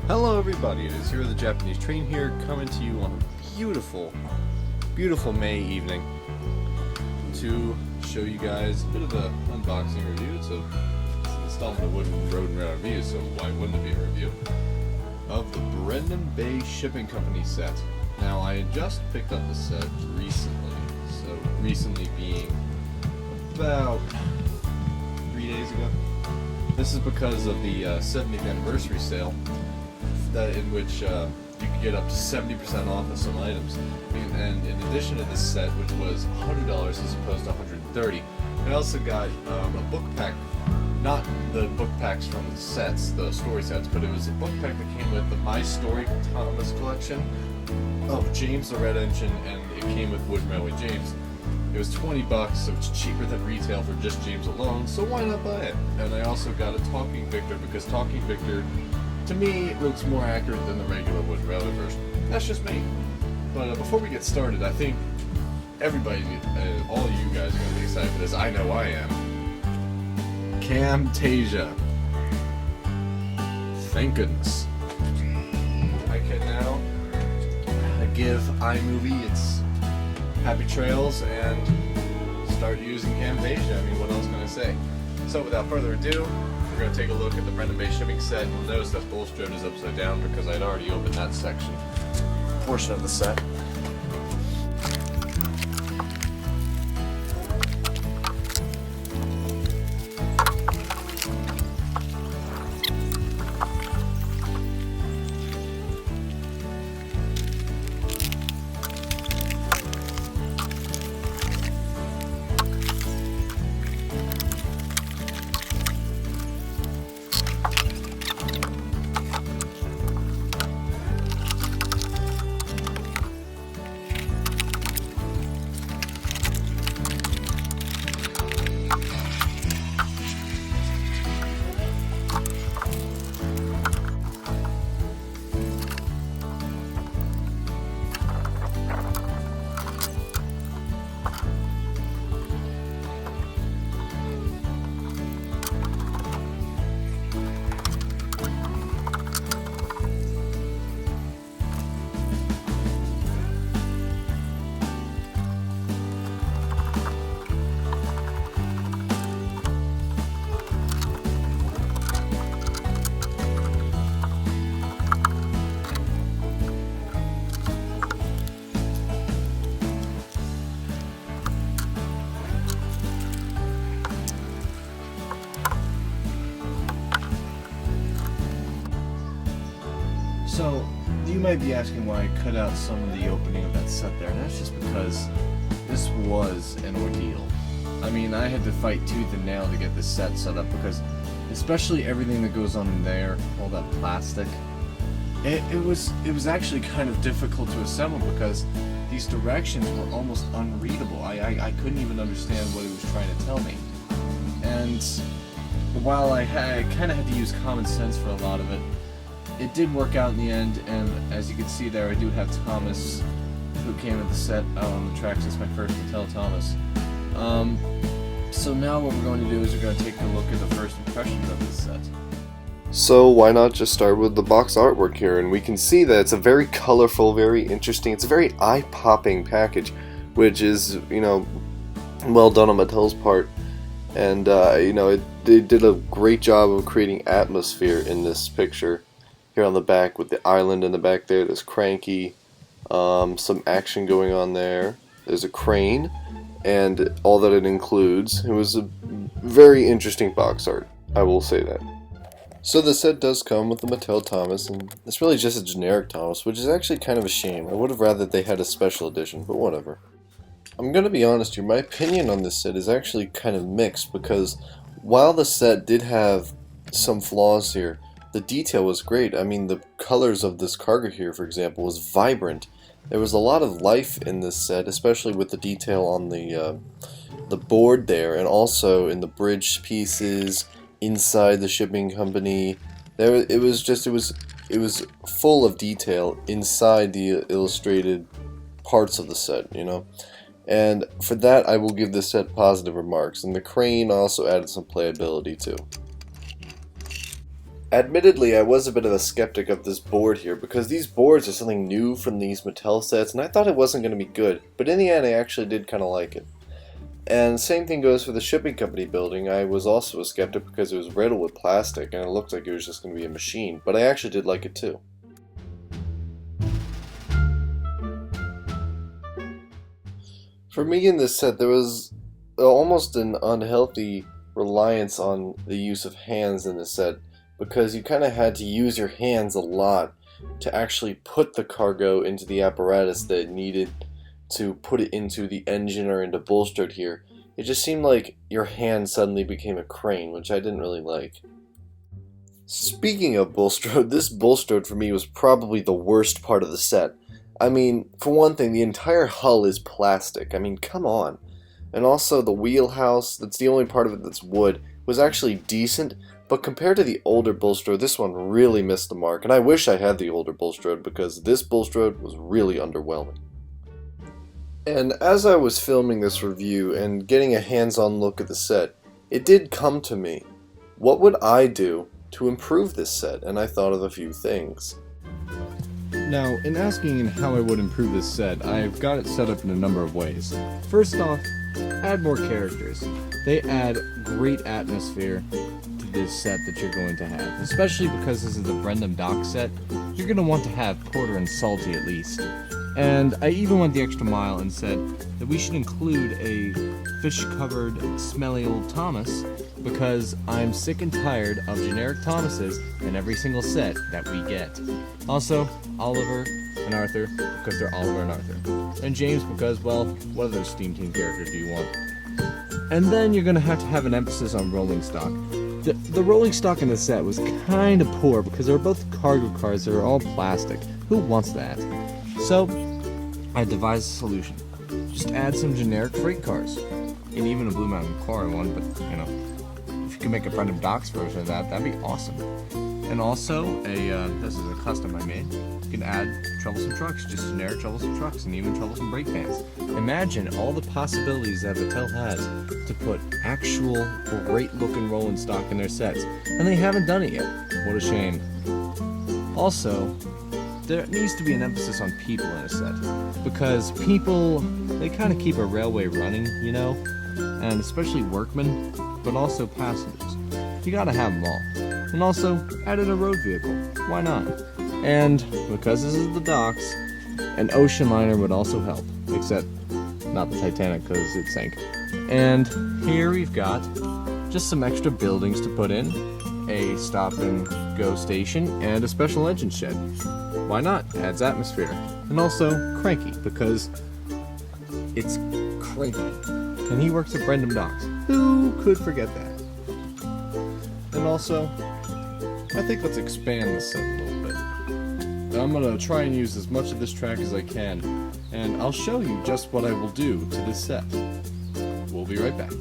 Hello everybody, it is HiroTheJapaneseTrain here, coming to you on a beautiful, beautiful May evening to show you guys a bit of an unboxing review. It's an installment of WR&RR review, so why wouldn't it be a review? Of the Brendam Bay Shipping Company set. Now, I had just picked up the set recently, so recently being about 3 days ago. This is because of the 70th anniversary sale, in which you could get up to 70% off of some items. And in addition to this set, which was $100 as opposed to $130, I also got a book pack. Not the book packs from the sets, the story sets, but it was a book pack that came with the My Story Thomas collection of James the Red Engine, and it came with Wood Railway James. It was $20, so it's cheaper than retail for just James alone, so why not buy it? And I also got a Talking Victor, because Talking Victor, to me, looks more accurate than the regular Wood Railway version. That's just me. But before we get started, I think everybody, all you guys are going to be excited for this. I know I am. Camtasia. Thank goodness. I can now give iMovie its happy trails and start using Camtasia. I mean, what else can I say? So without further ado, we're going to take a look at the Brendam Bay Shipping set. You'll notice that both strode is upside down because I'd already opened that portion of the set. So, you might be asking why I cut out some of the opening of that set there, and that's just because this was an ordeal. I mean, I had to fight tooth and nail to get this set set up because, especially everything that goes on in there, all that plastic, it was actually kind of difficult to assemble because these directions were almost unreadable. I couldn't even understand what it was trying to tell me. And while I kind of had to use common sense for a lot of it, it did work out in the end, and as you can see there, I do have Thomas, who came with the set out on the track since my first Untitled Thomas. So now what we're going to do is we're going to take a look at the first impression of this set. So why not just start with the box artwork here, and we can see that it's a very colorful, very interesting, it's a very eye-popping package, which is, well done on Mattel's part. And, they did a great job of creating atmosphere in this picture. Here on the back with the island in the back there's Cranky, some action going on there, there's a crane, and all that it includes. It was a very interesting box art, I will say that. So the set does come with the Mattel Thomas, and it's really just a generic Thomas, which is actually kind of a shame. I would have rather they had a special edition, but whatever. I'm gonna be honest here, my opinion on this set is actually kind of mixed, because while the set did have some flaws here, the detail was great. I mean, the colors of this cargo here, for example, was vibrant. There was a lot of life in this set, especially with the detail on the board there, and also in the bridge pieces inside the shipping company. It was full of detail inside the illustrated parts of the set, And for that, I will give this set positive remarks. And the crane also added some playability too. Admittedly, I was a bit of a skeptic of this board here because these boards are something new from these Mattel sets and I thought it wasn't going to be good, but in the end I actually did kind of like it. And same thing goes for the shipping company building. I was also a skeptic because it was riddled with plastic and it looked like it was just going to be a machine, but I actually did like it too. For me in this set, there was almost an unhealthy reliance on the use of hands in this set, because you kind of had to use your hands a lot to actually put the cargo into the apparatus that it needed to put it into the engine or into bolstered here. It just seemed like your hand suddenly became a crane, which I didn't really like. Speaking of bolstered, this bolstered for me was probably the worst part of the set. I mean, for one thing, the entire hull is plastic. I mean, come on. And also the wheelhouse, that's the only part of it that's wood, was actually decent, but compared to the older Bulstrode, this one really missed the mark, and I wish I had the older Bulstrode because this Bulstrode was really underwhelming. And as I was filming this review and getting a hands-on look at the set, it did come to me, what would I do to improve this set? And I thought of a few things. Now, in asking how I would improve this set, I've got it set up in a number of ways. First off, add more characters. They add great atmosphere to this set that you're going to have, especially because this is the Brendam Dock set. You're going to want to have Porter and Salty at least. And I even went the extra mile and said that we should include a fish-covered, smelly old Thomas, because I'm sick and tired of generic Thomases in every single set that we get. Also, Oliver and Arthur, because they're Oliver and Arthur. And James, because, well, what other Steam Team character do you want? And then you're going to have an emphasis on rolling stock. The rolling stock in the set was kind of poor because they were both cargo cars that are all plastic. Who wants that? So, I devised a solution. Just add some generic freight cars. And even a Blue Mountain Quarry one, but, you know, if you can make a Brendam Docks version of that, that'd be awesome. And also, this is a custom I made. You can add troublesome trucks, just generic troublesome trucks, and even troublesome brake pans. Imagine all the possibilities that Mattel has to put actual great-looking rolling stock in their sets, and they haven't done it yet. What a shame. Also, there needs to be an emphasis on people in a set, because people, they kind of keep a railway running, you know, and especially workmen, but also passengers. You gotta have them all. And also, add in a road vehicle. Why not? And because this is the docks, an ocean liner would also help, except not the Titanic because it sank. And here we've got just some extra buildings to put in, a stop and go station, and a special engine shed. Why not? Adds atmosphere. And also Cranky, because it's Cranky. And he works at Brendam Docks. Who could forget that? And also, I think let's expand this set a little bit. I'm going to try and use as much of this track as I can, and I'll show you just what I will do to this set. We'll be right back.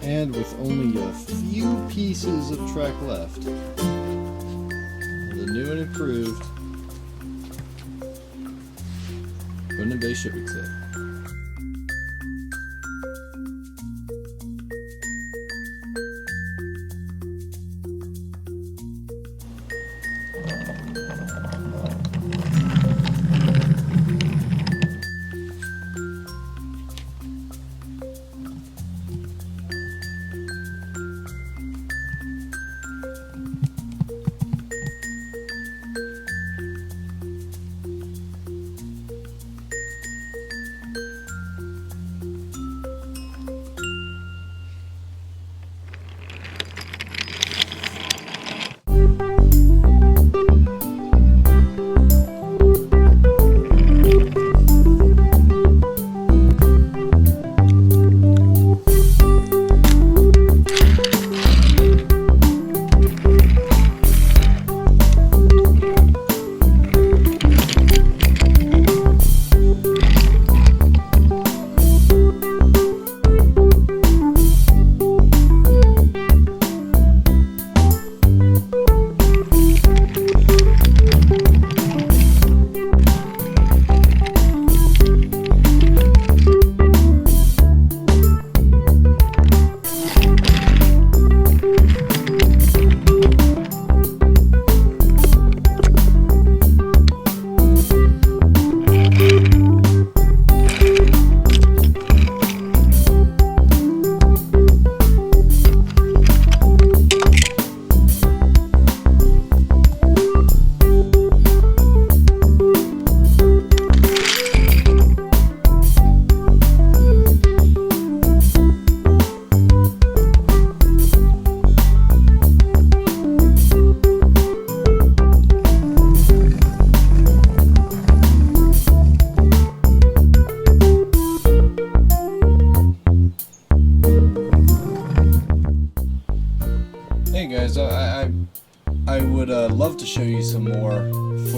And with only a few pieces of track left, the new and improved Brendam Bay Shipping Co.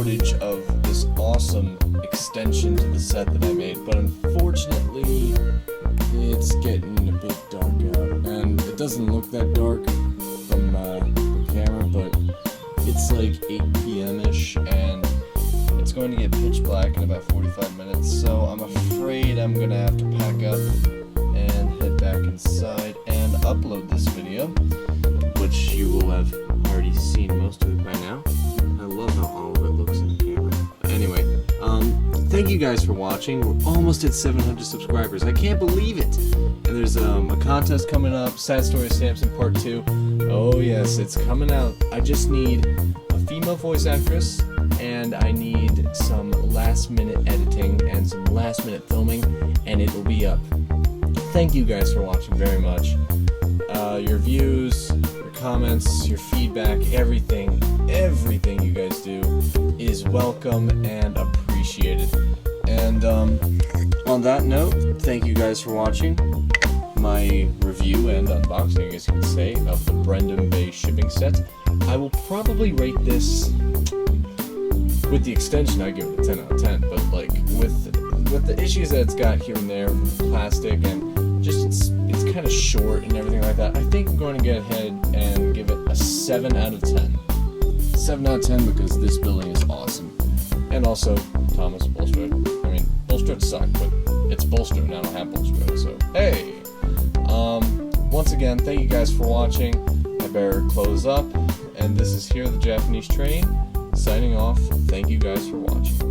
footage of this awesome extension to the set that I made, but unfortunately it's getting a bit dark out, and it doesn't look that dark from the camera, but it's like 8 p.m.-ish, and it's going to get pitch black in about 45 minutes, so I'm afraid I'm going to have to pack up and head back inside and upload this video, which you will have already seen most of it by now. I love how all of it looks in the camera. Anyway, thank you guys for watching. We're almost at 700 subscribers. I can't believe it! And there's a contest coming up, Sad Story of Samson Part 2. Oh yes, it's coming out. I just need a female voice actress, and I need some last minute editing and some last minute filming, and it will be up. Thank you guys for watching very much. Your views, your comments, your feedback, everything you guys do is welcome and appreciated. And on that note, thank you guys for watching my review and unboxing, I guess you could say, of the Brendam Bay Shipping set. I will probably rate this, with the extension I give it a 10 out of 10, but like with the issues that it's got here and there, plastic, and just it's kind of short and everything like that, I think I'm going to get ahead and give it a 7 out of 10. 7 out of 10 because this building is awesome. And also, Thomas Bulstrode. I mean, Bulstrode suck, but it's Bulstrode and I don't have Bulstrode, so hey! Once again, thank you guys for watching. I better close up, and this is HiroTheJapaneseTrain, signing off. Thank you guys for watching.